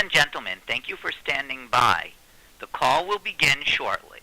and gentlemen, thank you for standing by. The call will begin shortly.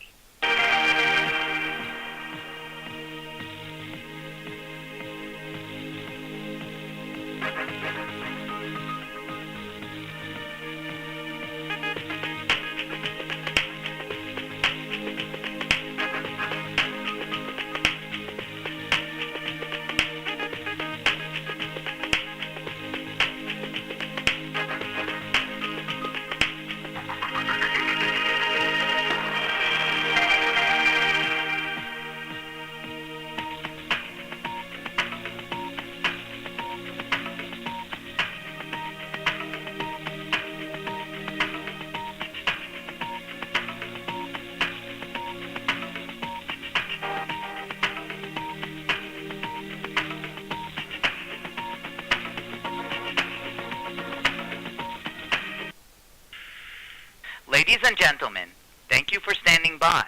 Ladies and gentlemen, thank you for standing by.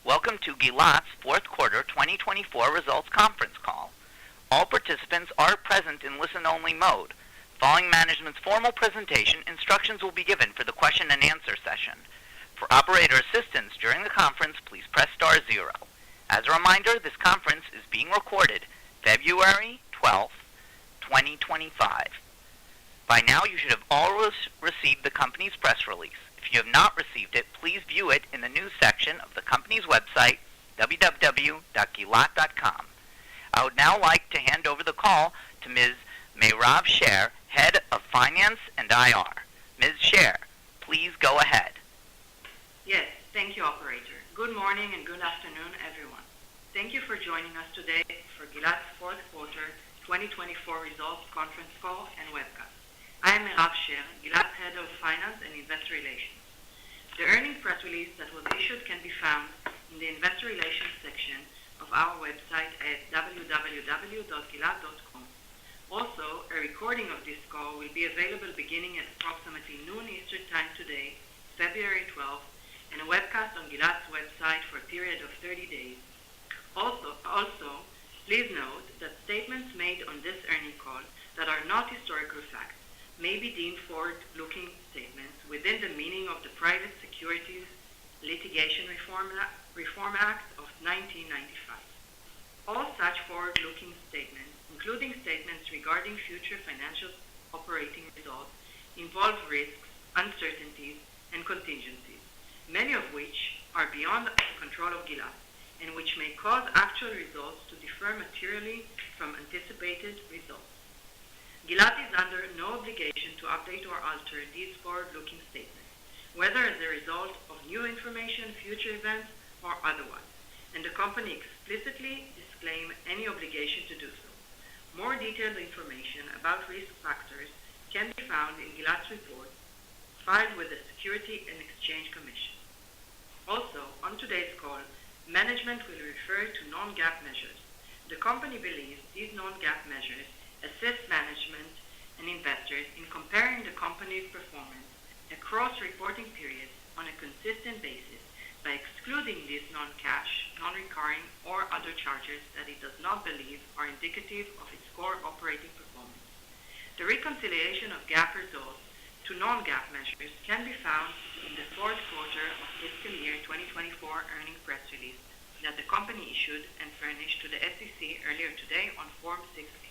Welcome to Gilat's fourth quarter 2024 results conference call. All participants are present in listen-only mode. Following management's formal presentation, instructions will be given for the question and answer session. For operator assistance during the conference, please press star 0. As a reminder, this conference is being recorded February 12th, 2025. By now, you should have all received the company's press release. If you have not received it, please view it in the news section of the company's website, www.gilat.com. I would now like to hand over the call to Ms. Meirav Sher, Head of Finance and IR. Ms. Sher, please go ahead. Yes, thank you, Operator. Good morning and good afternoon, everyone. Thank you for joining us today for Gilat's fourth quarter 2024 results conference call and webcast. I am Meirav Sher, Gilat's Head of Finance and Investor Relations. The earnings press release that was issued can be found in the Investor Relations section of our website at www.gilat.com. Also, a recording of this call will be available beginning at approximately noon Eastern Time today, February 12th, and a webcast on Gilat's website for a period of 30 days. Also, please note that statements made on this earnings call that are not historical facts may be deemed forward-looking statements within the meaning of the Private Securities Litigation Reform Act of 1995. All such forward-looking statements, including statements regarding future financial operating results, involve risks, uncertainties, and contingencies, many of which are beyond the control of Gilat, and which may cause actual results to differ materially from anticipated results. Gilat is under no obligation to update or alter these forward-looking statements, whether as a result of new information, future events, or otherwise, and the company explicitly disclaims any obligation to do so. More detailed information about risk factors can be found in Gilat's report filed with the Securities and Exchange Commission. Also, on today's call, management will refer to non-GAAP measures. The company believes these non-GAAP measures assist management and investors in comparing the company's performance across reporting periods on a consistent basis by excluding these non-cash, non-recurring, or other charges that it does not believe are indicative of its core operating performance. The reconciliation of GAAP results to non-GAAP measures can be found in the fourth quarter of fiscal year 2024 earnings press release that the company issued and furnished to the SEC earlier today on Form 6K.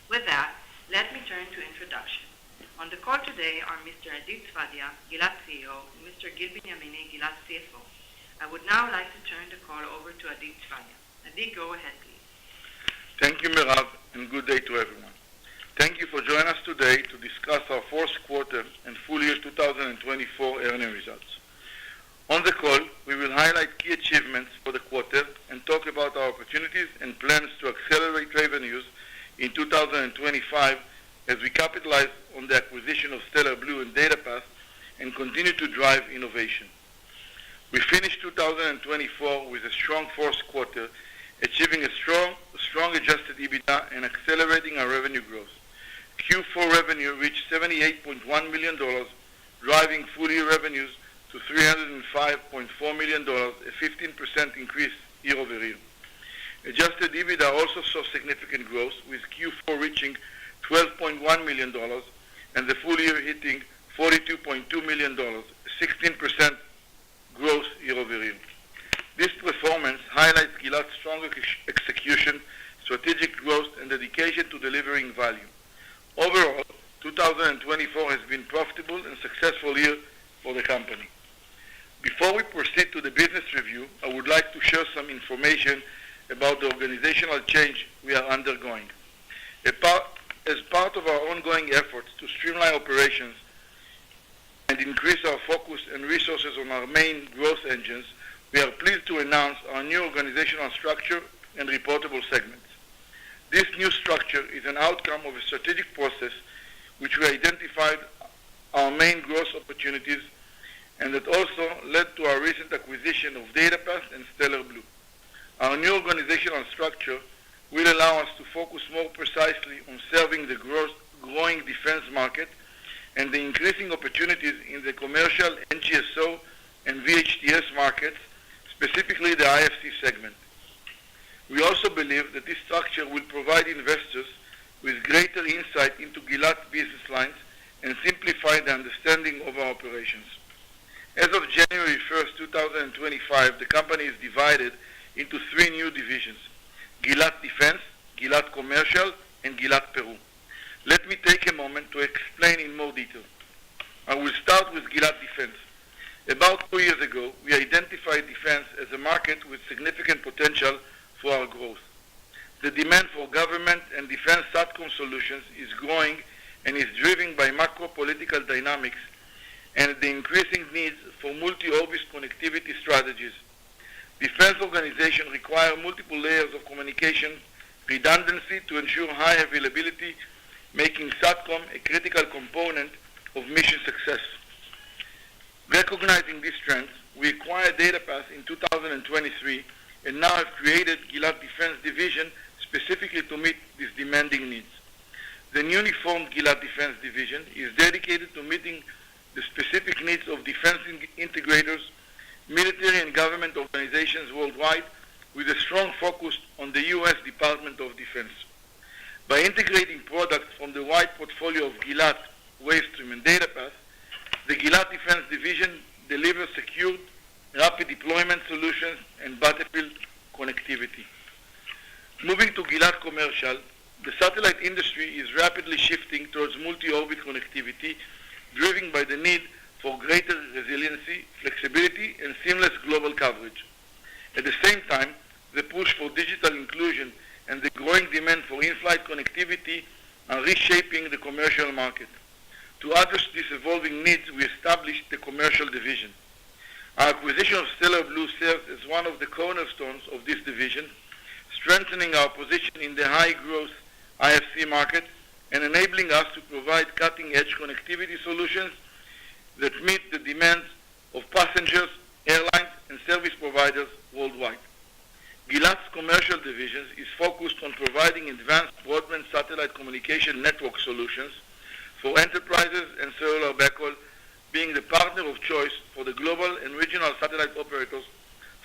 With that, let me turn to introduction. On the call today are Mr. Adi Sfadia, Gilat CEO, and Mr. Gil Benyamini, Gilat CFO. I would now like to turn the call over to Adi Sfadia. Adi, go ahead, please. Thank you, Meirav, and good day to everyone. Thank you for joining us today to discuss our fourth quarter and full year 2024 earnings results. On the call, we will highlight key achievements for the quarter and talk about our opportunities and plans to accelerate revenues in 2025 as we capitalize on the acquisition of Stellar Blu and DataPath and continue to drive innovation. We finished 2024 with a strong fourth quarter, achieving a strong adjusted EBITDA and accelerating our revenue growth. Q4 revenue reached $78.1 million, driving full-year revenues to $305.4 million, a 15% increase year-over-year. Adjusted EBITDA also saw significant growth, with Q4 reaching $12.1 million and the full year hitting $42.2 million, 16% growth year-over-year. This performance highlights Gilat's strong execution, strategic growth, and dedication to delivering value. Overall, 2024 has been a profitable and successful year for the company. Before we proceed to the business review, I would like to share some information about the organizational change we are undergoing. As part of our ongoing efforts to streamline operations and increase our focus and resources on our main growth engines, we are pleased to announce our new organizational structure and reportable segments. This new structure is an outcome of a strategic process which we identified our main growth opportunities and that also led to our recent acquisition of DataPath and Stellar Blu. Our new organizational structure will allow us to focus more precisely on serving the growing defense market and the increasing opportunities in the commercial NGSO and VHTS markets, specifically the IFC segment. We also believe that this structure will provide investors with greater insight into Gilat business lines and simplify the understanding of our operations. As of January 1st, 2025, the company is divided into three new divisions: Gilat Defense, Gilat Commercial, and Gilat Peru. Let me take a moment to explain in more detail. I will start with Gilat Defense. About 2 years ago, we identified defense as a market with significant potential for our growth. The demand for government and defense SATCOM solutions is growing and is driven by macro-political dynamics and the increasing needs for multi-orbit connectivity strategies. Defense organizations require multiple layers of communication redundancy to ensure high availability, making SATCOM a critical component of mission success. Recognizing these trends, we acquired DataPath in 2023 and now have created Gilat Defense Division specifically to meet these demanding needs. The newly formed Gilat Defense Division is dedicated to meeting the specific needs of defense integrators, military and government organizations worldwide, with a strong focus on the U.S. Department of Defense. By integrating products from the wide portfolio of Gilat, Wavestream, and DataPath, the Gilat Defense Division delivers secure, rapid deployment solutions and battlefield connectivity. Moving to Gilat Commercial, the satellite industry is rapidly shifting towards multi-orbit connectivity, driven by the need for greater resiliency, flexibility, and seamless global coverage. At the same time, the push for digital inclusion and the growing demand for in-flight connectivity are reshaping the commercial market. To address these evolving needs, we established the Commercial Division. Our acquisition of Stellar Blu serves as one of the cornerstones of this division, strengthening our position in the high-growth IFC market and enabling us to provide cutting-edge connectivity solutions that meet the demands of passengers, airlines, and service providers worldwide. Gilat's Commercial Division is focused on providing advanced broadband satellite communication network solutions for enterprises and cellular backhaul, being the partner of choice for the global and regional satellite operators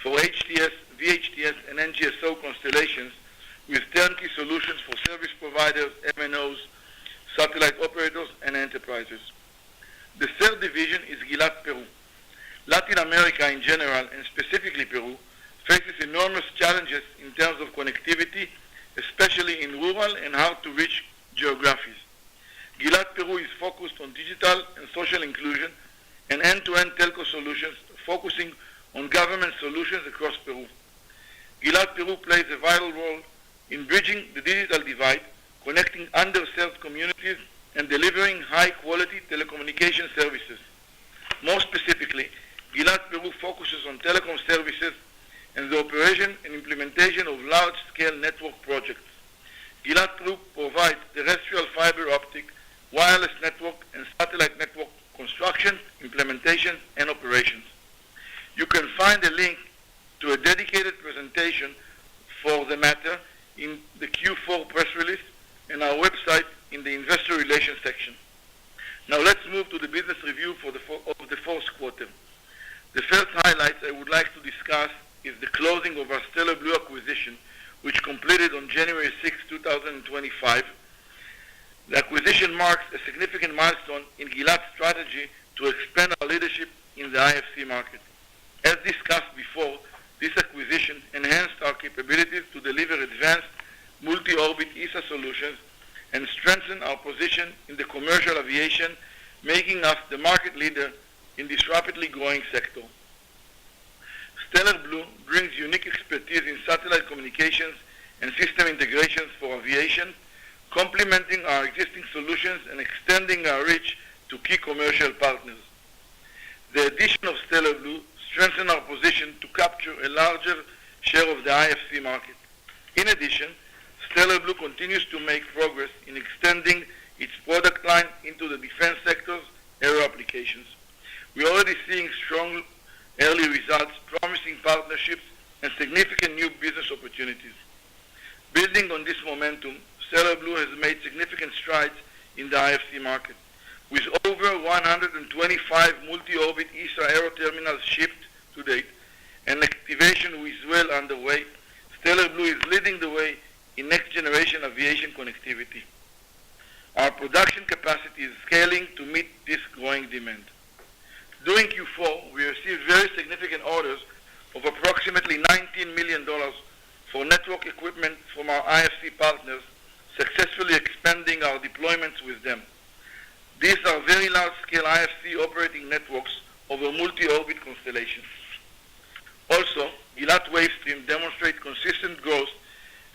for HTS, VHTS, and NGSO constellations with turnkey solutions for service providers, MNOs, satellite operators, and enterprises. The third division is Gilat Peru. Latin America in general, and specifically Peru, faces enormous challenges in terms of connectivity, especially in rural and hard-to-reach geographies. Gilat Peru is focused on digital and social inclusion and end-to-end telco solutions, focusing on government solutions across Peru. Gilat Peru plays a vital role in bridging the digital divide, connecting underserved communities, and delivering high-quality telecommunication services. More specifically, Gilat Peru focuses on telecom services and the operation and implementation of large-scale network projects. Gilat Peru provides terrestrial fiber optic, wireless network, and satellite network construction, implementation, and operations. You can find a link to a dedicated presentation for the matter in the Q4 press release and our website in the Investor Relations section. Now let's move to the business review of the fourth quarter. The first highlights I would like to discuss is the closing of our Stellar Blu acquisition, which completed on January 6, 2025. The acquisition marks a significant milestone in Gilat's strategy to expand our leadership in the IFC market. As discussed before, this acquisition enhanced our capabilities to deliver advanced multi-orbit ESA solutions and strengthen our position in the commercial aviation, making us the market leader in this rapidly growing sector. Stellar Blu brings unique expertise in satellite communications and system integrations for aviation, complementing our existing solutions and extending our reach to key commercial partners. The addition of Stellar Blu strengthens our position to capture a larger share of the IFC market. In addition, Stellar Blu continues to make progress in extending its product line into the defense sector's aero applications. We are already seeing strong early results, promising partnerships, and significant new business opportunities. Building on this momentum, Stellar Blu has made significant strides in the IFC market. With over 125 multi-orbit ESA aero terminals shipped to date and activation is well underway, Stellar Blu is leading the way in next-generation aviation connectivity. Our production capacity is scaling to meet this growing demand. During Q4, we received very significant orders of approximately $19 million for network equipment from our IFC partners, successfully expanding our deployments with them. These are very large-scale IFC operating networks over multi-orbit constellations. Also, Gilat Wavestream demonstrates consistent growth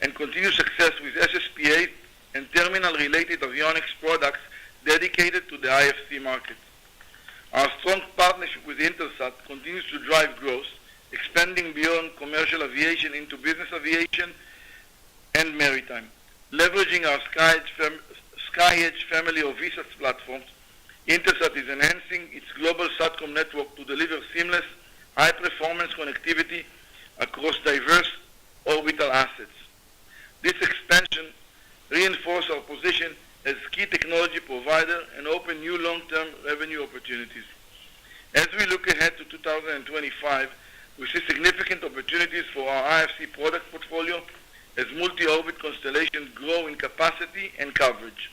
and continued success with SSPA and terminal-related avionics products dedicated to the IFC market. Our strong partnership with Intelsat continues to drive growth, expanding beyond commercial aviation into business aviation and maritime. Leveraging our SkyEdge family of VSAT platforms, Intelsat is enhancing its global SATCOM network to deliver seamless, high-performance connectivity across diverse orbital assets. This expansion reinforces our position as key technology provider and open new long-term revenue opportunities. As we look ahead to 2025, we see significant opportunities for our IFC product portfolio as multi-orbit constellations grow in capacity and coverage.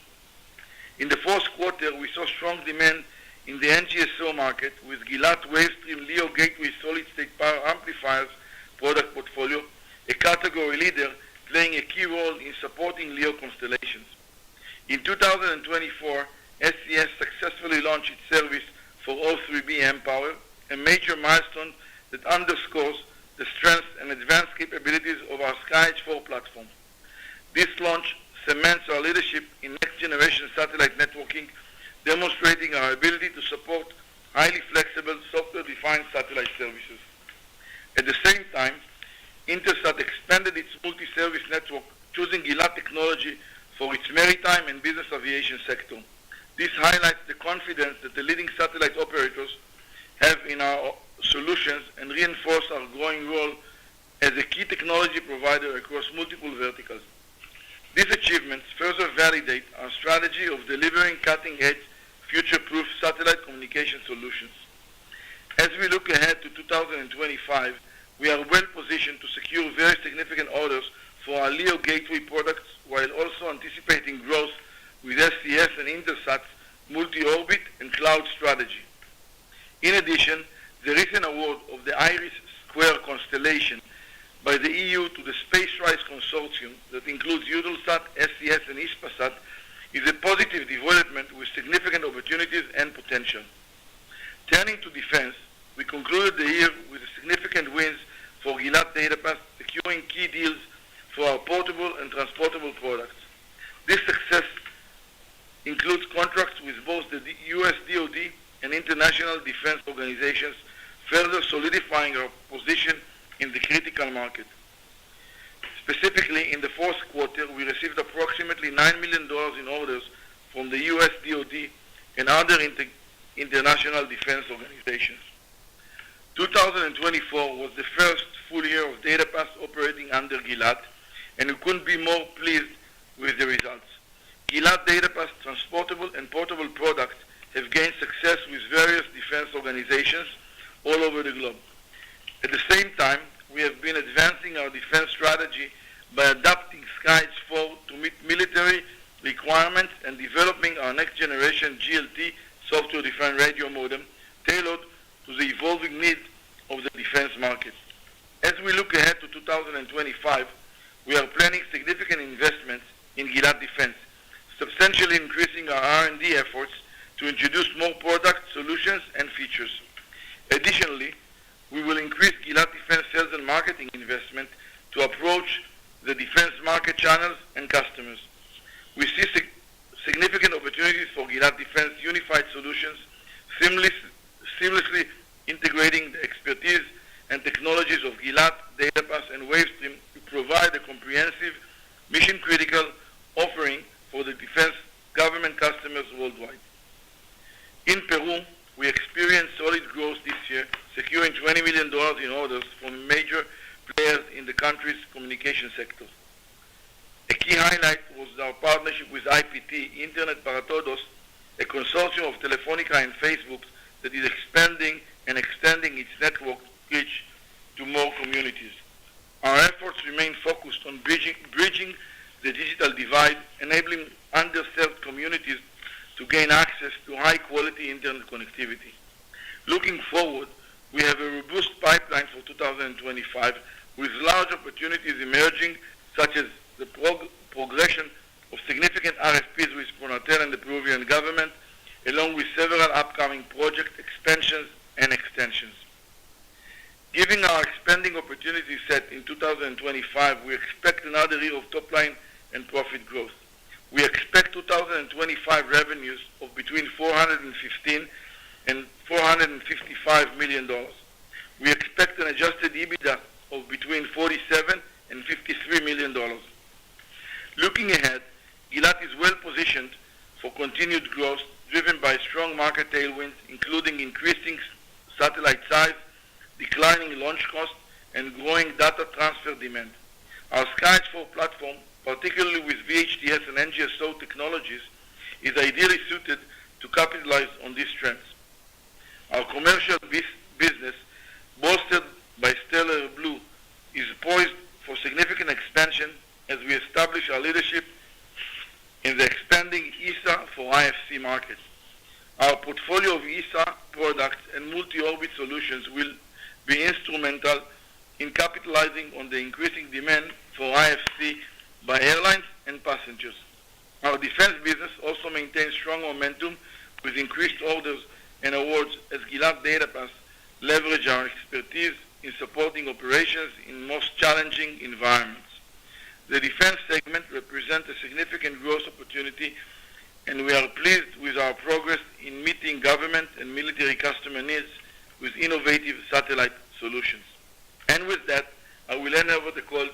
In the fourth quarter, we saw strong demand in the NGSO market with Gilat Wavestream LEO Gateway solid-state power amplifiers product portfolio, a category leader playing a key role in supporting LEO constellations. In 2024, SES successfully launched its service for O3b mPOWER, a major milestone that underscores the strength and advanced capabilities of our SkyEdge 4 platform. This launch cements our leadership in next-generation satellite networking, demonstrating our ability to support highly flexible software-defined satellite services. At the same time, Intelsat expanded its multi-service network, choosing Gilat technology for its maritime and business aviation sector. This highlights the confidence that the leading satellite operators have in our solutions and reinforce our growing role as a key technology provider across multiple verticals. These achievements further validate our strategy of delivering cutting-edge, future-proof satellite communication solutions. As we look ahead to 2025, we are well positioned to secure very significant orders for our LEO Gateway products while also anticipating growth with SES and Intelsat's multi-orbit and cloud strategy. In addition, the recent award of the IRIS² constellation by the EU to the SpaceRISE consortium that includes Eutelsat, SES, and Hispasat is a positive development with significant opportunities and potential. Turning to defense, we concluded the year with significant wins for Gilat DataPath, securing key deals for our portable and transportable products. This success includes contracts with both the U.S. DoD and international defense organizations, further solidifying our position in the critical market. Specifically, in the fourth quarter, we received approximately $9 million in orders from the U.S. DoD and other international defense organizations. 2024 was the first full year of DataPath operating under Gilat, and we couldn't be more pleased with the results. Gilat DataPath transportable and portable products have gained success with various defense organizations all over the globe. At the same time, we have been advancing our defense strategy by adapting SkyEdge 4 to meet military requirements and developing our next generation GLT software-defined radio modem tailored to the evolving needs of the defense market. As we look ahead to 2025, we are planning significant investments in Gilat Defense, substantially increasing our R&D efforts to introduce more product solutions and features. Additionally, we will increase Gilat Defense sales and marketing investment to approach the defense market channels and customers. We see significant opportunities for Gilat Defense unified solutions, seamlessly integrating the expertise and technologies of Gilat, DataPass, and Wavestream to provide a comprehensive, mission-critical offering for the defense government customers worldwide. In Peru, we experienced solid growth this year, securing $20 million in orders from major players in the country's communication sector. A key highlight was our partnership with IPT, Internet para Todos, a consortium of Telefonica and Facebook that is expanding and extending its network reach to more communities. Our efforts remain focused on bridging the digital divide, enabling underserved communities to gain access to high-quality internet connectivity. Looking forward, we have a robust pipeline for 2025 with large opportunities emerging, such as the progression of significant RFPs with Pronatel and the Peruvian government, along with several upcoming project expansions and extensions. Given our expanding opportunity set in 2025, we expect another year of top-line and profit growth. We expect 2025 revenues of between $415 and $455 million. We expect an adjusted EBITDA of between $47 and $53 million. Looking ahead, Gilat is well positioned for continued growth, driven by strong market tailwinds, including increasing satellite size, declining launch costs, and growing data transfer demand. Our SkyEdge IV platform, particularly with VHTS and NGSO technologies, is ideally suited to capitalize on these trends. Our commercial business, bolstered by Stellar Blu, is poised for significant expansion as we establish our leadership in the expanding ESA for IFC market. Our portfolio of ESA products and multi-orbit solutions will be instrumental in capitalizing on the increasing demand for IFC by airlines and passengers. Our defense business also maintains strong momentum with increased orders and awards as Gilat DataPass leverage our expertise in supporting operations in most challenging environments. The defense segment represents a significant growth opportunity, and we are pleased with our progress in meeting government and military customer needs with innovative satellite solutions. And with that, I will hand over the call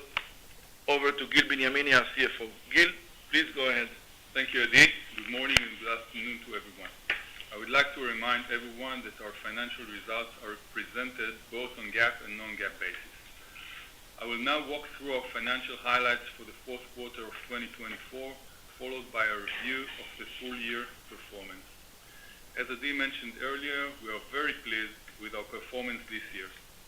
over to Gil Benyamini, our CFO. Gil, please go ahead. Thank you, Adi. Good morning and good afternoon to everyone. I would like to remind everyone that our financial results are presented both on GAAP and non-GAAP basis. I will now walk through our financial highlights for the fourth quarter of 2024, followed by a review of the full year performance. As Adi mentioned earlier, we are very pleased with our performance this year.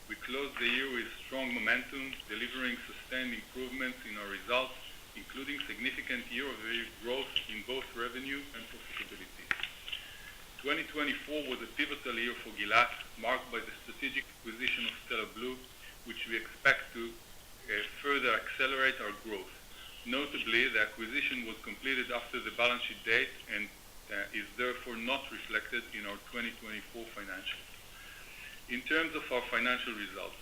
We closed the year with strong momentum, delivering sustained improvements in our results, including significant year-over-year growth in both revenue and profitability. 2024 was a pivotal year for Gilat, marked by the strategic acquisition of Stellar Blu, which we expect to further accelerate our growth. Notably, the acquisition was completed after the balance sheet date and is therefore not reflected in our 2024 financials. In terms of our financial results,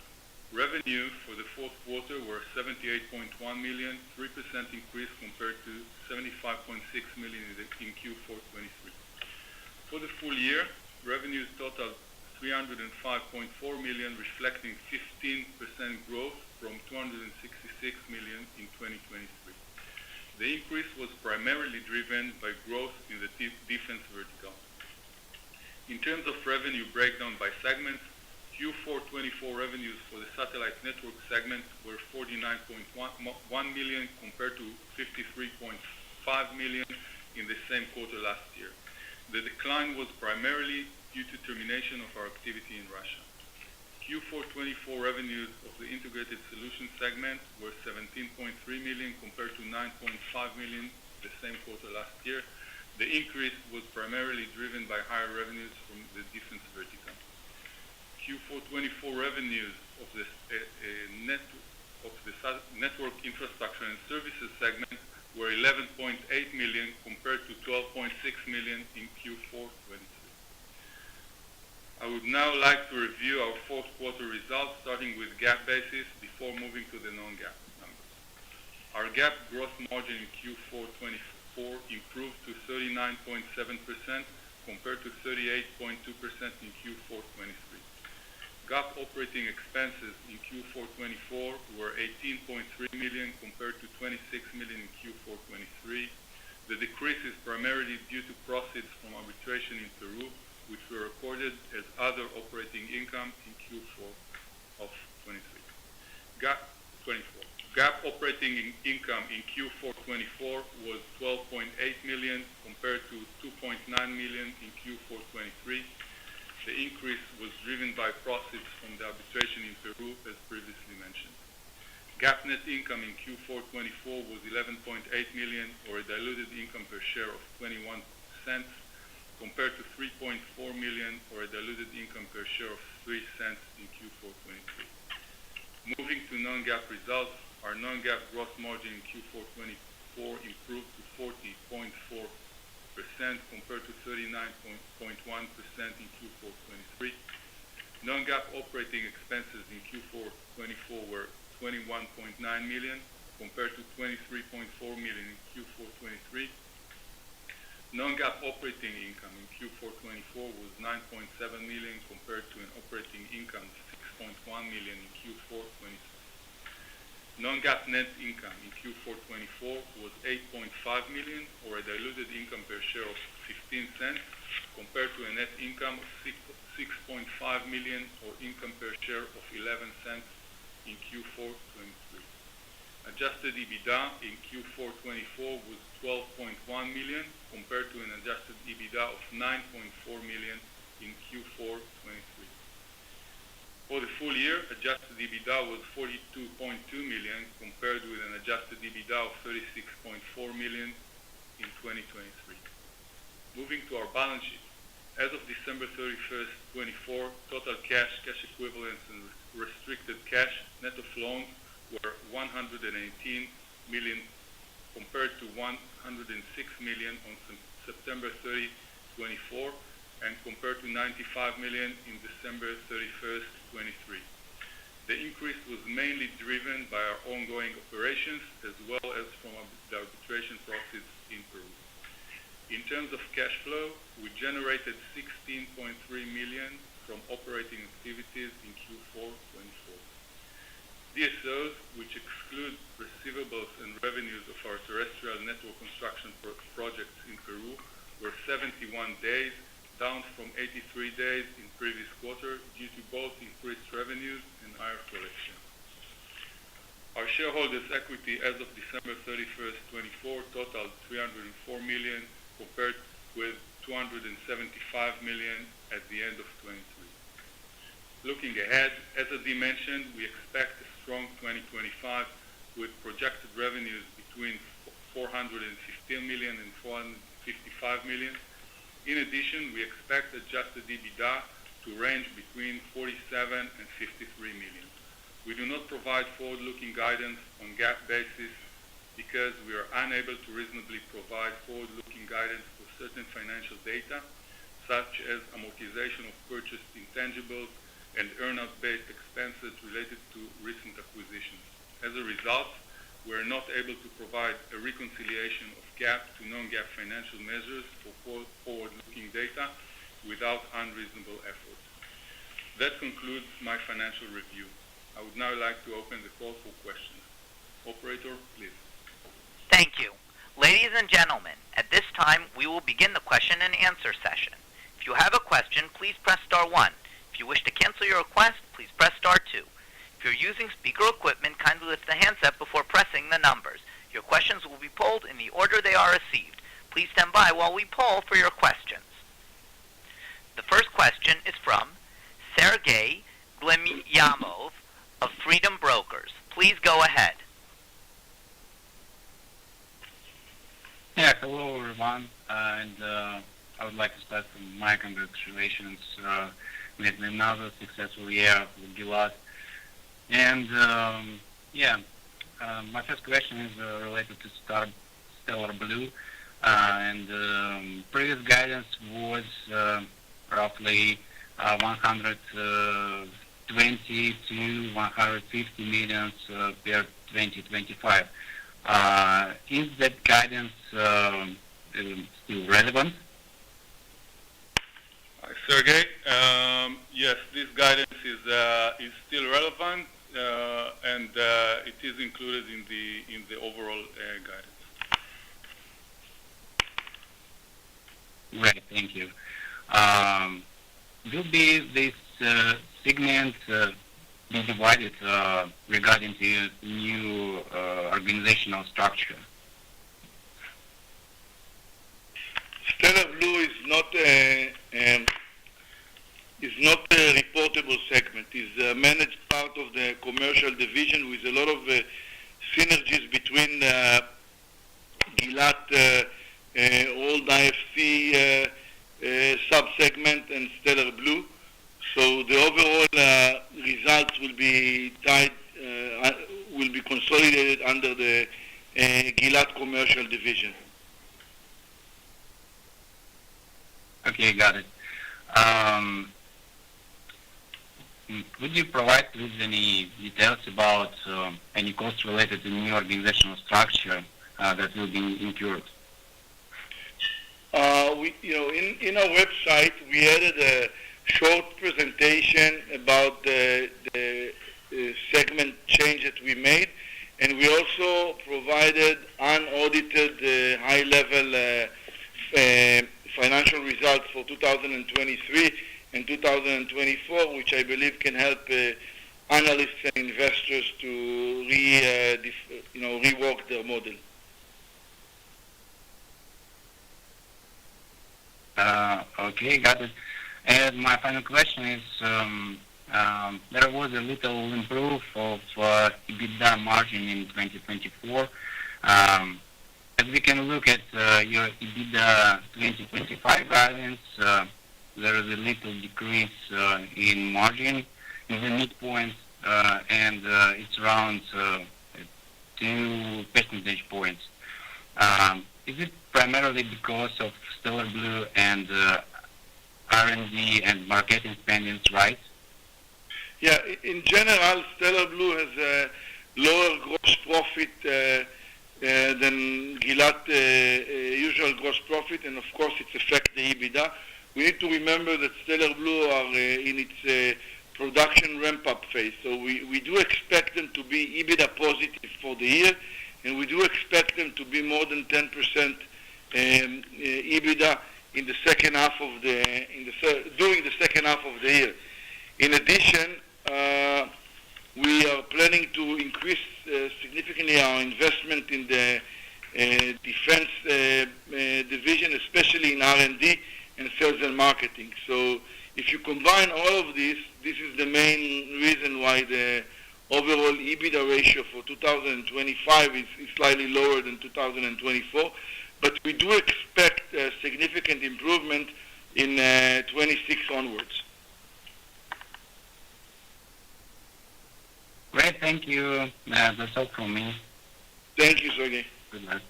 revenue for the fourth quarter were $78.1 million, 3% increase compared to $75.6 million in Q4 23. For the full year, revenues totaled $305.4 million, reflecting 15% growth from $266 million in 2023. The increase was primarily driven by growth in the defense vertical. In terms of revenue breakdown by segments, Q4 24 revenues for the satellite network segment were $49.1 million compared to $53.5 million in the same quarter last year. The decline was primarily due to termination of our activity in Russia. Q4 24 revenues of the integrated solutions segment were $17.3 million compared to $9.5 million the same quarter last year. The increase was primarily driven by higher revenues from the defense vertical. Q4 24 revenues of the network infrastructure and services segment were $11.8 million compared to $12.6 million in Q4 23. I would now like to review our fourth quarter results, starting with GAAP basis before moving to the non-GAAP numbers. Our GAAP gross margin in Q4 24 improved to 39.7% compared to 38.2% in Q4 23. GAAP operating expenses in Q4 24 were $18.3 million compared to $26 million in Q4 23. The decrease is primarily due to proceeds from arbitration in Peru, which were recorded as other operating income in Q4 of 23. GAAP operating income in Q4 24 was $12.8 million compared to $2.9 million in Q4 23. The increase was driven by proceeds from the arbitration in Peru, as previously mentioned. GAAP net income in Q4 24 was $11.8 million, or a diluted income per share of 21 cents, compared to $3.4 million, or a diluted income per share of 3 cents in Q4 23. Moving to non-GAAP results, our non-GAAP gross margin in Q4 24 improved to 40.4% compared to 39.1% in Q4 23. Non-GAAP operating expenses in Q4 24 were $21.9 million compared to $23.4 million in Q4 23. Non-GAAP operating income in Q4 24 was $9.7 million compared to an operating income of $6.1 million in Q4 23. Non-GAAP net income in Q4 24 was $8.5 million, or a diluted income per share of 15 cents, compared to a net income of $6.5 million, or income per share of 11 cents in Q4 23. Adjusted EBITDA in Q4 24 was $12.1 million, compared to an adjusted EBITDA of $9.4 million in Q4 23. For the full year, adjusted EBITDA was $42.2 million, compared with an adjusted EBITDA of $36.4 million in 2023. Moving to our balance sheet. As of December 31st, 24, total cash equivalents, and restricted cash, net of loans, were $118 million, compared to $106 million on September 30, 24, and compared to $95 million in December 31st, 23. The increase was mainly driven by our ongoing operations as well as from the arbitration proceeds in Peru. In terms of cash flow, we generated $16.3 million from operating activities in Q4 24. DSOs, which exclude receivables and revenues of our terrestrial network construction projects in Peru, were 71 days, down from 83 days in previous quarter due to both increased revenues and higher collection. Our shareholders' equity as of December 31st, 24 totaled $304 million compared with $275 million at the end of 23. Looking ahead, as Adi mentioned, we expect a strong 2025 with projected revenues between $415 million and $455 million. In addition, we expect adjusted EBITDA to range between $47 and $53 million. We do not provide forward-looking guidance on GAAP basis because we are unable to reasonably provide forward-looking guidance for certain financial data, such as amortization of purchased intangibles and earn-out-based expenses related to recent acquisitions. As a result, we are not able to provide a reconciliation of GAAP to non-GAAP financial measures for forward-looking data without unreasonable effort. That concludes my financial review. I would now like to open the call for questions. Operator, please. Thank you. Ladies and gentlemen, at this time, we will begin the question and answer session. If you have a question, please press star 1. If you wish to cancel your request, please press star 2. If you're using speaker equipment, kindly lift the handset before pressing the numbers. Your questions will be polled in the order they are received. Please stand by while we poll for your questions. The first question is from Sergey Glimyamov of Freedom Brokers. Please go ahead. Yeah, hello everyone, and I would like to start from my congratulations with another successful year with Gilat. And my first question is related to Stellar Blue, and previous guidance was roughly 120 to 150 millions per 2025. Is that guidance still relevant? Hi, Sergey. Yes, this guidance is still relevant, and it is included in the overall guidance. Great, thank you. Will be this segment be divided regarding the new organizational structure? Stellar Blue is not a reportable segment. It's a managed part of the commercial division with a lot of synergies between Gilat old IFC sub-segment and Stellar Blue. So the overall results will be consolidated under the Gilat commercial division. Okay, got it. Would you provide with any details about any costs related to new organizational structure that will be incurred? In our website, we added a short presentation about the segment change that we made, and we also provided unaudited high-level financial results for 2023 and 2024, which I believe can help analysts and investors to rework their model. Okay, got it. And my final question is, there was a little improve of EBITDA margin in 2024. As we can look at your EBITDA 2025 guidance, there is a little decrease in margin in the midpoint, and it's around 2 percentage points. Is it primarily because of Stellar Blue and R&D and marketing spending, right? Yeah, in general, Stellar Blue has a lower gross profit than Gilat usual gross profit, and of course it affects the EBITDA. We need to remember that Stellar Blue are in its production ramp-up phase, so we do expect them to be EBITDA positive for the year, and we do expect them to be more than 10% EBITDA in the second half of during the second half of the year. In addition, we are planning to increase significantly our investment in the defense division, especially in R&D and sales and marketing. So if you combine all of this is the main reason why the overall EBITDA ratio for 2025 is slightly lower than 2024, but we do expect a significant improvement in 26 onwards. Great, thank you. That's all from me. Thank you, Sergey. Good night.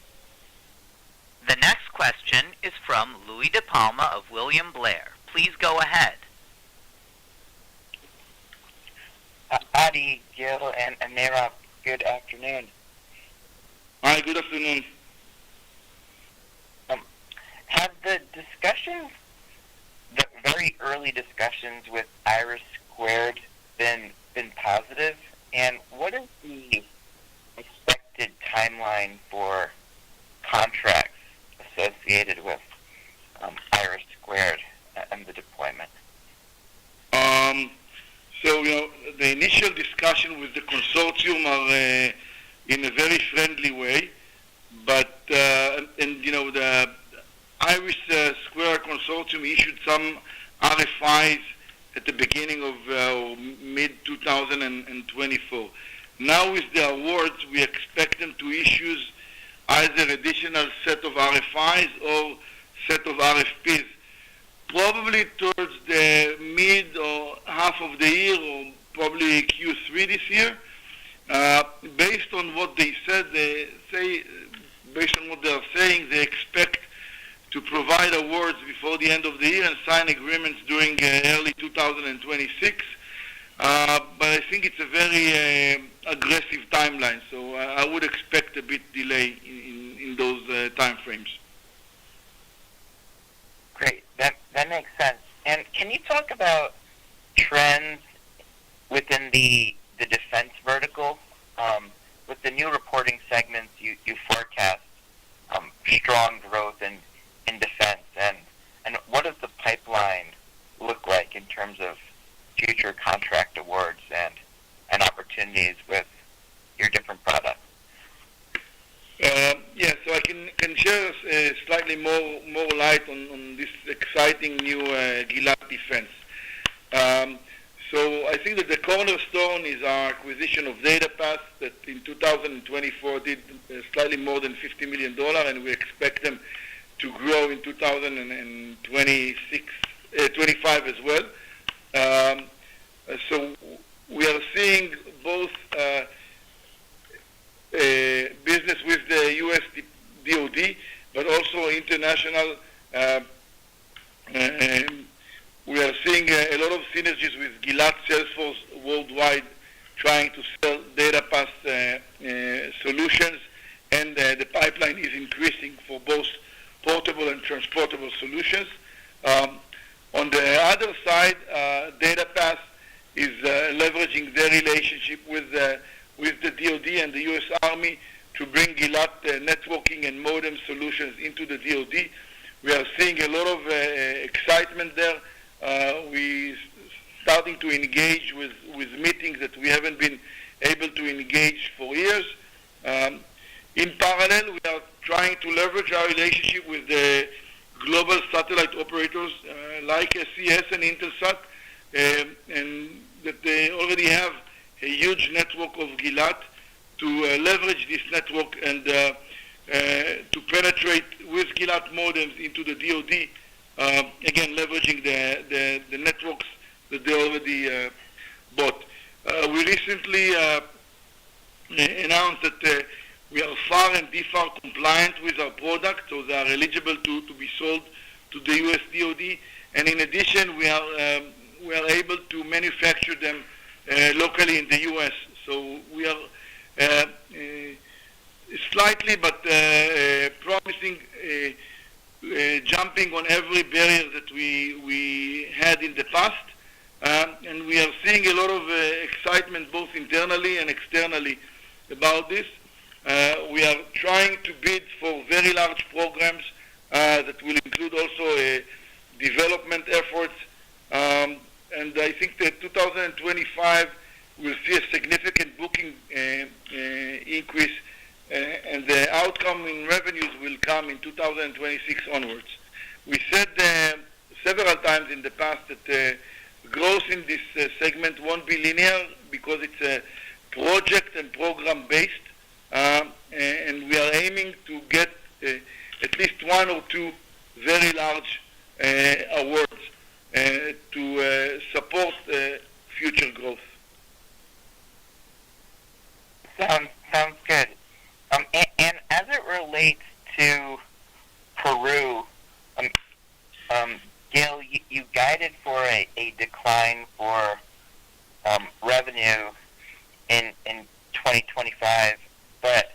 The next question is from Louis De Palma of William Blair. Please go ahead. Adi, Gil, and Amira, good afternoon. Hi, good afternoon. Have the discussions, the very early discussions with Iris Squared been positive? And what is the expected timeline for contracts associated with Iris Squared and the deployment? So, the initial discussion with the consortium are in a very friendly way, but, the Iris Square consortium issued some RFIs at the beginning of mid-2024. Now with the awards, we expect them to issue either additional set of RFIs or set of RFPs. Probably towards the mid or half of the year, or probably Q3 this year. Based on what they said, based on what they are saying, they expect to provide awards before the end of the year and sign agreements during early 2026. But I think it's a very aggressive timeline, so I would expect a bit delay in those time frames. Great. That makes sense. And can you talk about trends within the defense vertical? With the new reporting segments, you forecast strong growth in defense. And what does the pipeline look like in terms of future contract awards and opportunities with your different products? Yeah, so I can share slightly more light on this exciting new Gilat Defense. So I think that the cornerstone is our acquisition of DataPath that in 2024 did slightly more than $50 million, and we expect them to grow in 2025 as well. So we are seeing both business with the U.S. DoD, but also international. We are seeing a lot of synergies with Gilat Salesforce worldwide, trying to sell DataPath solutions, and the pipeline is increasing for both portable and transportable solutions. On the other side, DataPath is leveraging their relationship with the DoD and the U.S. Army to bring Gilat networking and modem solutions into the DoD. We are seeing a lot of excitement there. We starting to engage with meetings that we haven't been able to engage for years. In parallel, we are trying to leverage our relationship with the global satellite operators like SES and Intelsat, and that they already have a huge network of Gilat, to leverage this network and to penetrate with Gilat modems into the DoD, again leveraging the networks that they already bought. We recently announced that we are FAR and DFAR compliant with our product, so they are eligible to be sold to the U.S. DoD. And in addition, we are able to manufacture them locally in the U.S. So we are slightly but promising jumping on every barrier that we had in the past. And we are seeing a lot of excitement both internally and externally about this. We are trying to bid for very large programs that will include also development efforts. And I think that 2025 will see a significant booking increase, and the outcome in revenues will come in 2026 onwards. We said several times in the past that growth in this segment won't be linear because it's project and program based, and we are aiming to get at least one or two very large awards to support future growth. Sounds good. And as it relates to Peru, Gil, you guided for a decline for revenue in 2025, but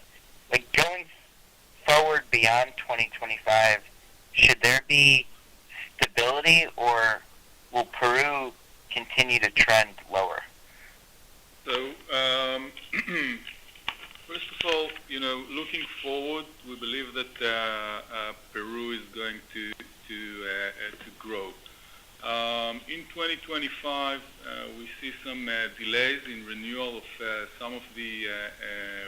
like going forward beyond 2025, should there be stability, or will Peru continue to trend lower? So, first of all, looking forward, we believe that Peru is going to grow. In 2025, we see some delays in renewal of some of the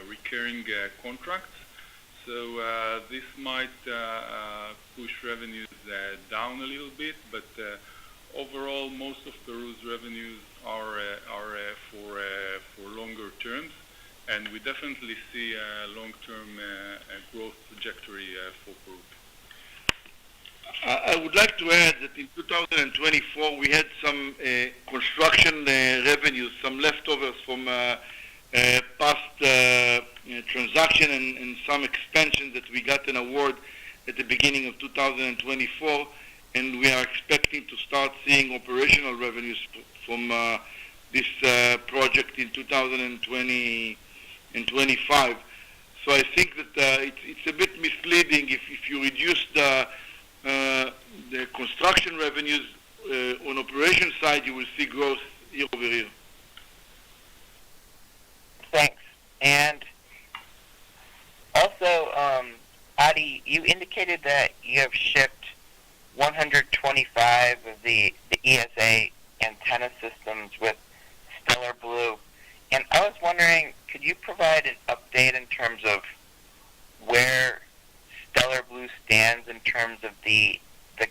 recurring contracts. So this might push revenues down a little bit, but overall, most of Peru's revenues are for longer terms, and we definitely see a long-term growth trajectory for Peru. I would like to add that in 2024 we had some construction revenues, some leftovers from past transaction and some expansion that we got an award at the beginning of 2024, and we are expecting to start seeing operational revenues from this project in 2020 and 25. So I think that it's a bit misleading if you reduce the construction revenues on operation side, you will see growth year over year. Thanks. And also, Adi, you indicated that you have shipped 125 of the ESA antenna systems with Stellar Blu. And I was wondering, could you provide an update in terms of where Stellar Blu stands in terms of the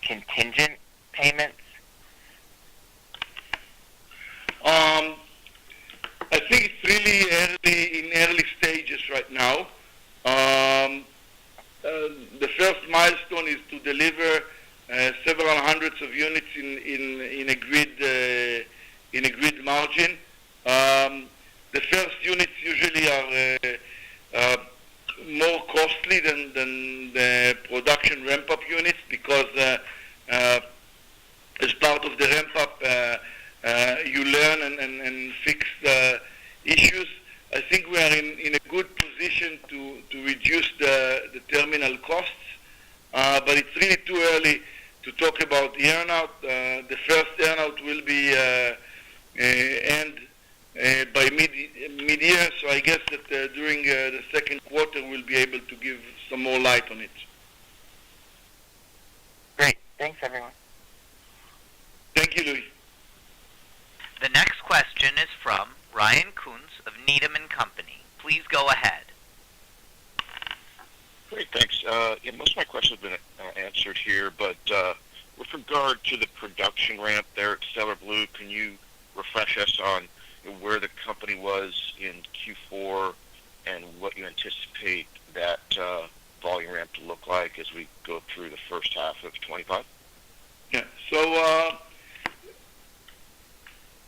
contingent payments? I think it's really in early stages right now. The first milestone is to deliver several hundreds of units in a grid margin. The first units usually are more costly than the production ramp-up units because as part of the ramp-up you learn and fix issues. I think we are in a good position to reduce the terminal costs, but it's really too early to talk about the earnout. The first earnout will be end by mid-year, so I guess that during the second quarter we'll be able to give some more light on it. Great. Thanks, everyone. Thank you, Louis. The next question is from Ryan Koontz of Needham & Company. Please go ahead. Great, thanks. Most of my questions have been answered here, but with regard to the production ramp there at Stellar Blu, can you refresh us on where the company was in Q4 and what you anticipate that volume ramp to look like as we go through the first half of 25? Yeah, so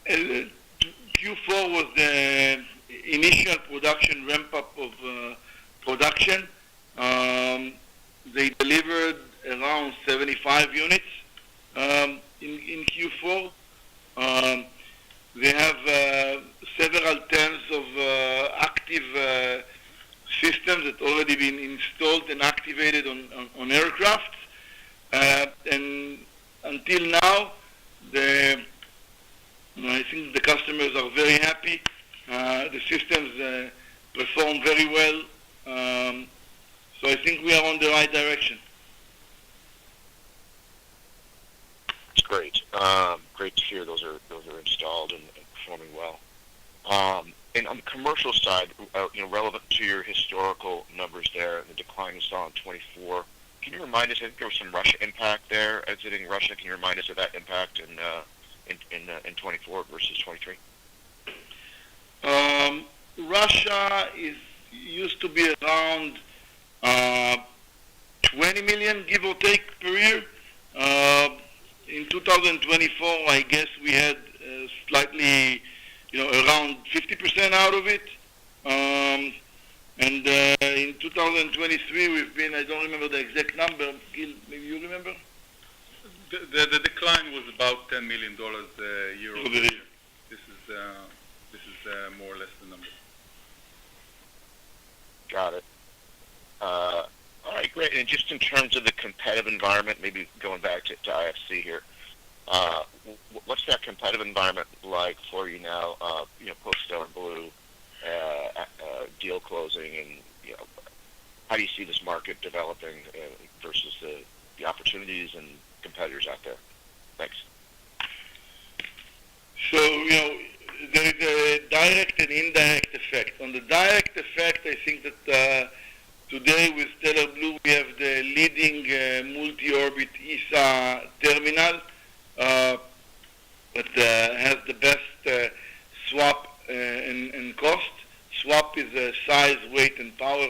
Q4 was the initial production ramp-up of production. They delivered around 75 units in Q4. They have several tens of active systems that already been installed and activated on aircraft. And until now, I think the customers are very happy. The systems perform very well. So I think we are on the right direction. That's great. Great to hear those are installed and performing well. And on the commercial side, relevant to your historical numbers there, the decline you saw in 24, can you remind us? I think there was some Russia impact there, exiting Russia. Can you remind us of that impact in 24 versus 23? Russia used to be around 20 million, give or take, per year. In 2024, I guess we had slightly, around 50% out of it. And in 2023, we've been, I don't remember the exact number. Gil, maybe you remember? The decline was about $10 million year over year. This is more or less the number. Got it. All right, great. And just in terms of the competitive environment, maybe going back to IFC here, what's that competitive environment like for you now? Post Stellar Blu deal closing, and how do you see this market developing versus the opportunities and competitors out there? Thanks. So, there is a direct and indirect effect. On the direct effect, I think that today with Stellar Blu, we have the leading multi-orbit ESA terminal that has the best swap and cost. swap is size, weight, and power,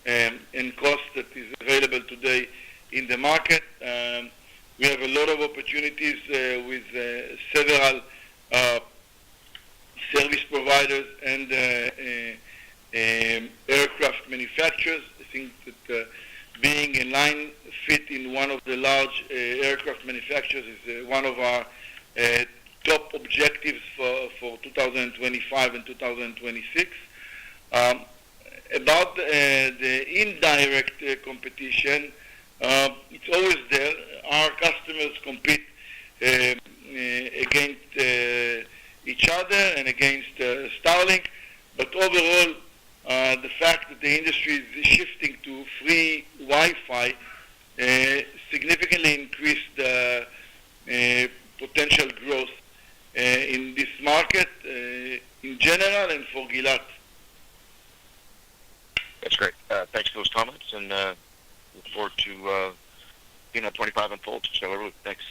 and cost that is available today in the market. We have a lot of opportunities with several service providers and aircraft manufacturers. I think that being a line fit in one of the large aircraft manufacturers is one of our top objectives for 2025 and 2026. About the indirect competition, it's always there. Our customers compete against each other and against Starlink, but overall, the fact that the industry is shifting to free Wi-Fi significantly increased the potential growth in this market in general and for Gilat. That's great. Thanks for those comments, and look forward to seeing that 25 unfold. So, thanks.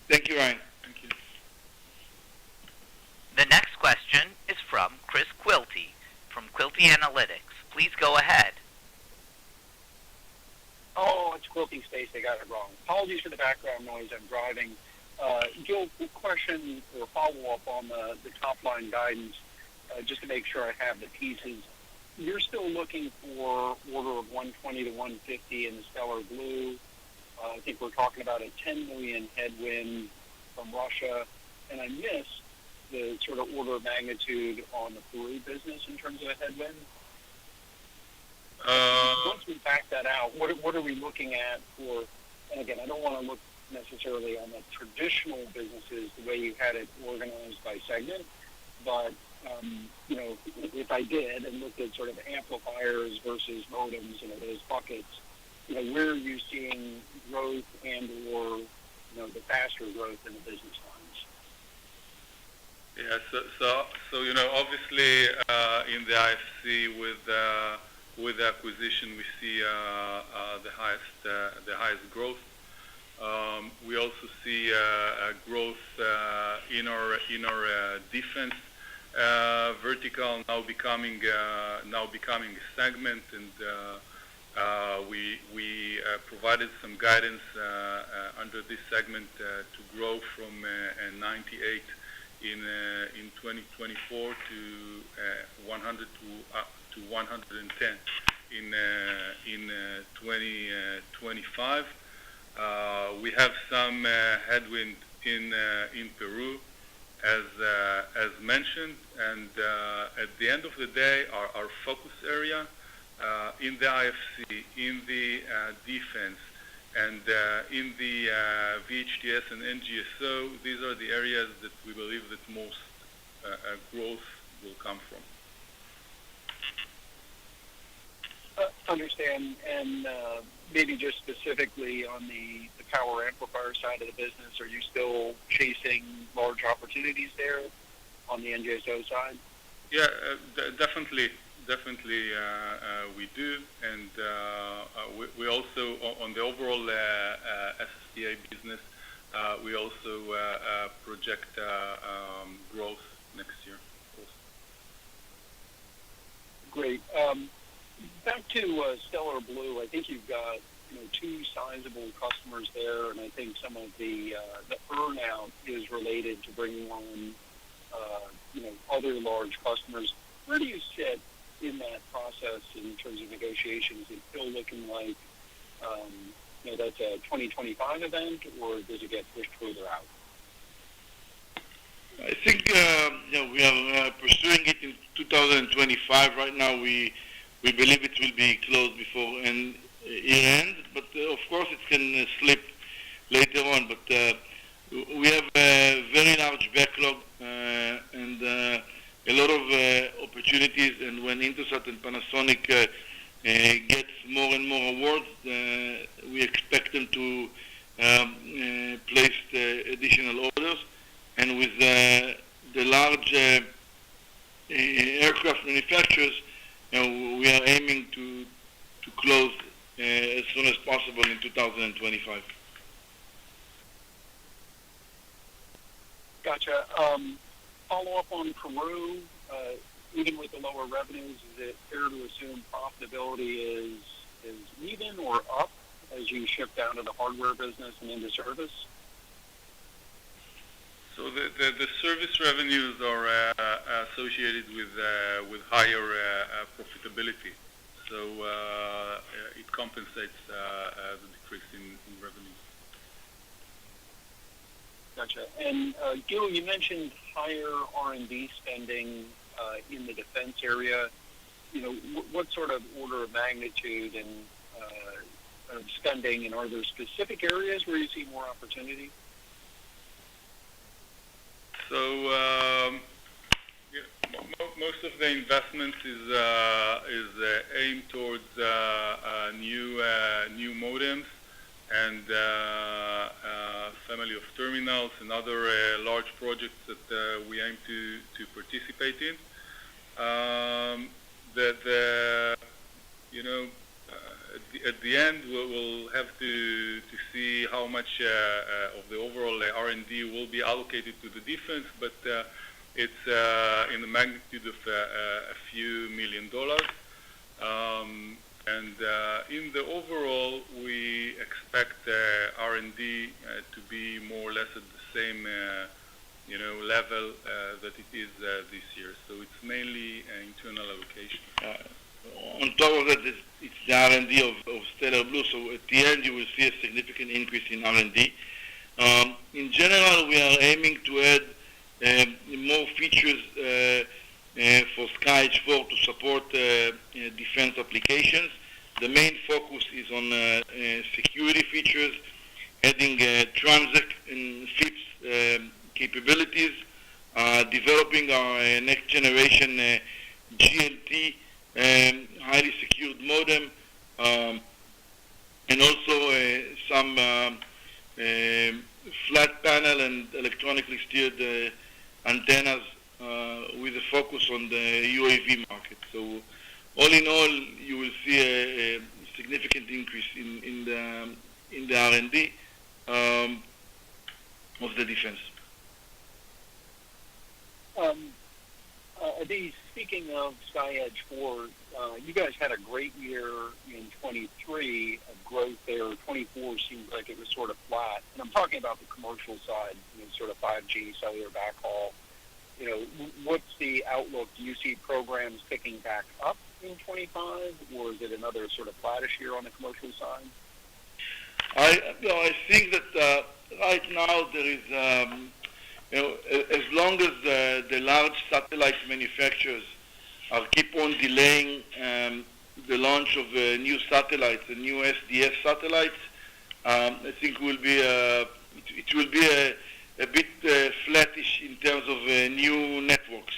Thank you, Ryan. Thank you. The next question is from Chris Quilty from Quilty Analytics. Please go ahead. Oh, it's Quilty Space. I got it wrong. Apologies for the background noise. I'm driving. Gil, quick question or follow-up on the top-line guidance, just to make sure I have the pieces. You're still looking for order of 120 to 150 in the Stellar Blu. I think we're talking about a $10 million headwind from Russia, and I missed the sort of order of magnitude on the Peru business in terms of a headwind. Once we back that out, what are we looking at for, and again, I don't want to look necessarily on the traditional businesses the way you had it organized by segment, but if I did and looked at sort of amplifiers versus modems, those buckets, where are you seeing growth and or the faster growth in the business lines? Yeah, so obviously in the IFC with the acquisition we see the highest growth. We also see a growth in our defense vertical now becoming a segment, and we provided some guidance under this segment to grow from 98 in 2024 to 100 to 110 in 2025. We have some headwind in Peru, as mentioned, and at the end of the day, our focus area in the IFC, in the defense, and in the VHTS and NGSO, these are the areas that we believe that most growth will come from. Understand, and maybe just specifically on the power amplifier side of the business, are you still chasing large opportunities there on the NGSO side? Yeah, definitely we do, and we also, on the overall SSPA business, we also project growth next year. Great. Back to Stellar Blu, I think you've got two sizable customers there, and I think some of the earn-out is related to bringing on other large customers. Where do you sit in that process in terms of negotiations? Is it still looking like that's a 2025 event, or does it get pushed further out? I think we are pursuing it in 2025. Right now, we believe it will be closed before year-end, but of course it can slip later on. But we have a very large backlog and a lot of opportunities, and when Intelsat and Panasonic gets more and more awards, we expect them to place additional orders. And with the large aircraft manufacturers, we are aiming to close as soon as possible in 2025. Gotcha. Follow up on Peru, even with the lower revenues, is it fair to assume profitability is even or up as you shift down to the hardware business and into service? So the service revenues are associated with higher profitability. So it compensates the decrease in revenues. Gotcha. And Gil, you mentioned higher R&D spending in the defense area. You know, what sort of order of magnitude and of spending, and are there specific areas where you see more opportunity? So most of the investments is aimed towards new modems and family of terminals and other large projects that we aim to participate in. At the end, we'll have to see how much of the overall R&D will be allocated to the defense, but it's in the magnitude of a few $1 million. And in the overall, we expect R&D to be more or less at the same level that it is this year. So it's mainly internal allocation. On top of that, it's the R&D of Stellar Blu. So at the end, you will see a significant increase in R&D. In general, we are aiming to add more features for SkyEdge IV to support defense applications. The main focus is on security features, adding Transec and FIPS capabilities, developing our next generation GLT highly secured modem, and also some flat panel and electronically steered antennas with a focus on the UAV market. So all in all, you will see a significant increase in the R&D of the defense. Adi, speaking of SkyEdge IV, you guys had a great year in 23 of growth there. 24 seems like it was sort of flat. And I'm talking about the commercial side, sort of 5G, cellular backhaul. What's the outlook? Do you see programs picking back up in 25, or is it another sort of flattish year on the commercial side? I think that right now there is, as long as the large satellite manufacturers keep on delaying the launch of new satellites, the new SDS satellites, I think it will be a bit flattish in terms of new networks,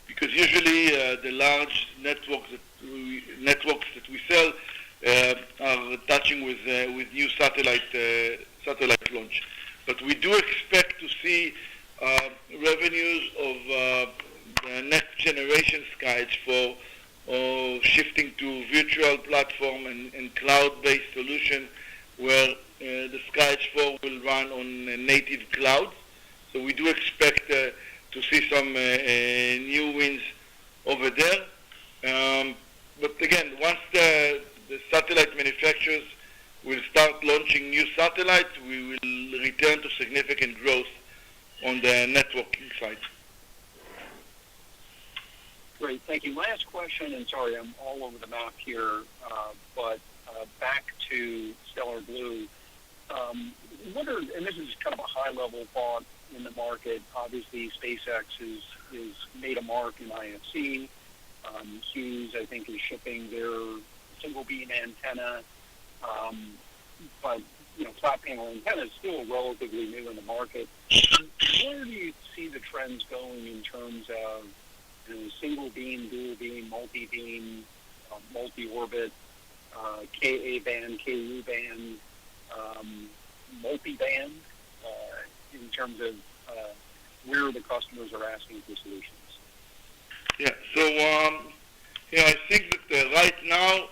because usually the large networks that we sell are touching with new satellite launch. But we do expect to see revenues of the next generation SkyEdge IV shifting to virtual platform and cloud-based solution, where the SkyEdge IV will run on native cloud. So we do expect to see some new wins over there. But again, once the satellite manufacturers will start launching new satellites, we will return to significant growth on the networking side. Great, thank you. Last question, and sorry, I'm all over the map here, but back to Stellar Blu. And this is kind of a high-level thought in the market. Obviously, SpaceX is made a mark in IFC. Hughes, I think, is shipping their single-beam antenna. But, flat panel antenna is still relatively new in the market. Where do you see the trends going in terms of single-beam, dual-beam, multi-beam, multi-orbit, Ka-band, Ku-band, multi-band, in terms of where the customers are asking for solutions? Yeah, so I think that right now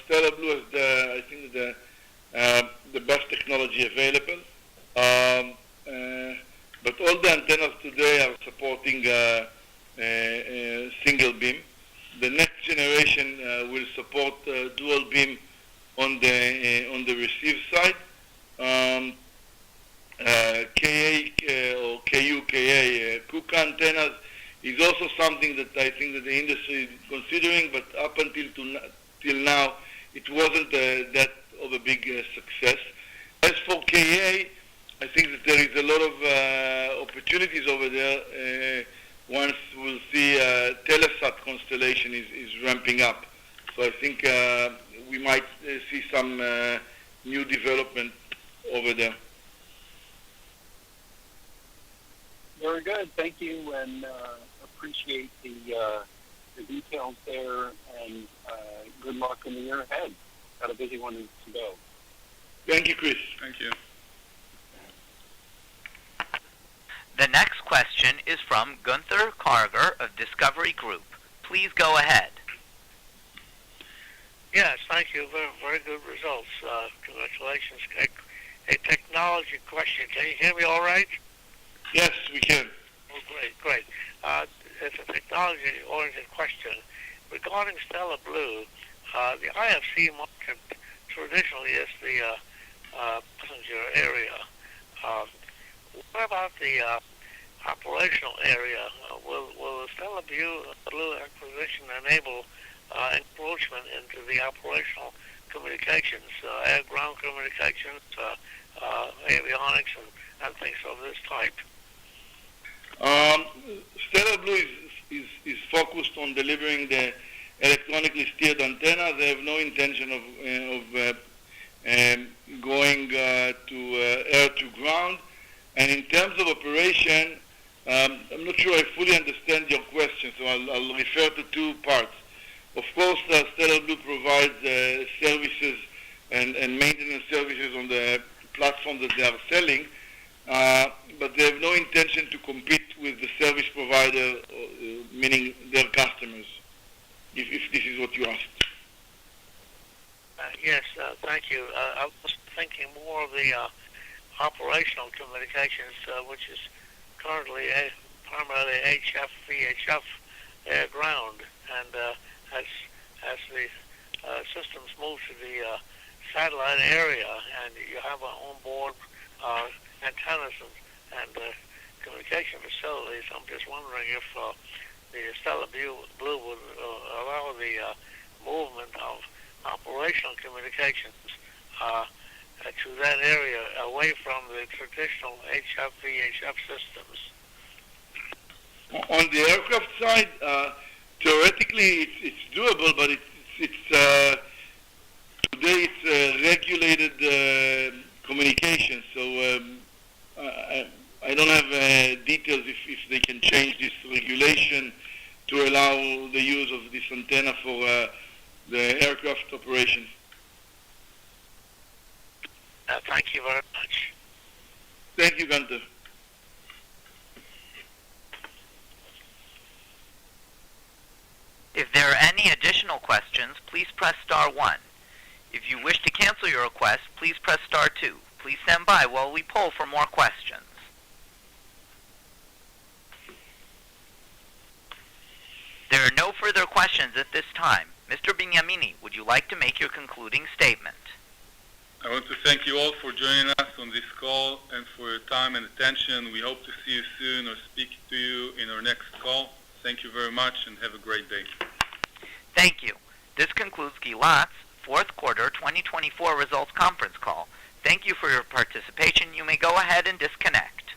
Stellar Blu is the best technology available. But all the antennas today are supporting single beam. The next generation will support dual beam on the receive side. KA or KU-KA KUKA antennas is also something that I think that the industry is considering, but up until till now, it wasn't that of a big success. As for KA, I think that there is a lot of opportunities over there once we'll see Telesat constellation is ramping up. So I think we might see some new development over there. Very good. Thank you, and appreciate the details there, and good luck in the year ahead. Got a busy one to go. Thank you, Chris. Thank you. The next question is from Gunther Karger of Discovery Group. Please go ahead. Yes, thank you. Very, very good results. Congratulations. A technology question. Can you hear me all right? Yes, we can. Oh, great. It's a technology-oriented question. Regarding Stellar Blu, the IFC market traditionally is the passenger area. What about the operational area? Will the Stellar Blu acquisition enable encroachment into the operational communications, air-ground communications, avionics, and things of this type? Stellar Blu is focused on delivering the electronically steered antenna. They have no intention of going to air to ground. And in terms of operation, I'm not sure I fully understand your question, so I'll refer to two parts. Of course, Stellar Blu provides services and maintenance services on the platform that they are selling, but they have no intention to compete with the service provider, meaning their customers, if this is what you asked. Yes, thank you. I was thinking more of the operational communications, which is currently primarily HF, VHF air ground, and as the systems move to the satellite area, and you have onboard antennas and communication facilities, I'm just wondering if the Stellar Blu would allow the movement of operational communications to that area away from the traditional HF, VHF systems. On the aircraft side, theoretically it's doable, but it's today it's regulated communication, so I don't have details if they can change this regulation to allow the use of this antenna for the aircraft operation. Thank you very much. Thank you, Gunther. If there are any additional questions, please press star 1. If you wish to cancel your request, please press star 2. Please stand by while we poll for more questions. There are no further questions at this time. Mr. Binyamini, would you like to make your concluding statement? I want to thank you all for joining us on this call and for your time and attention. We hope to see you soon or speak to you in our next call. Thank you very much and have a great day. Thank you. This concludes Gilat's fourth quarter 2024 results conference call. Thank you for your participation. You may go ahead and disconnect.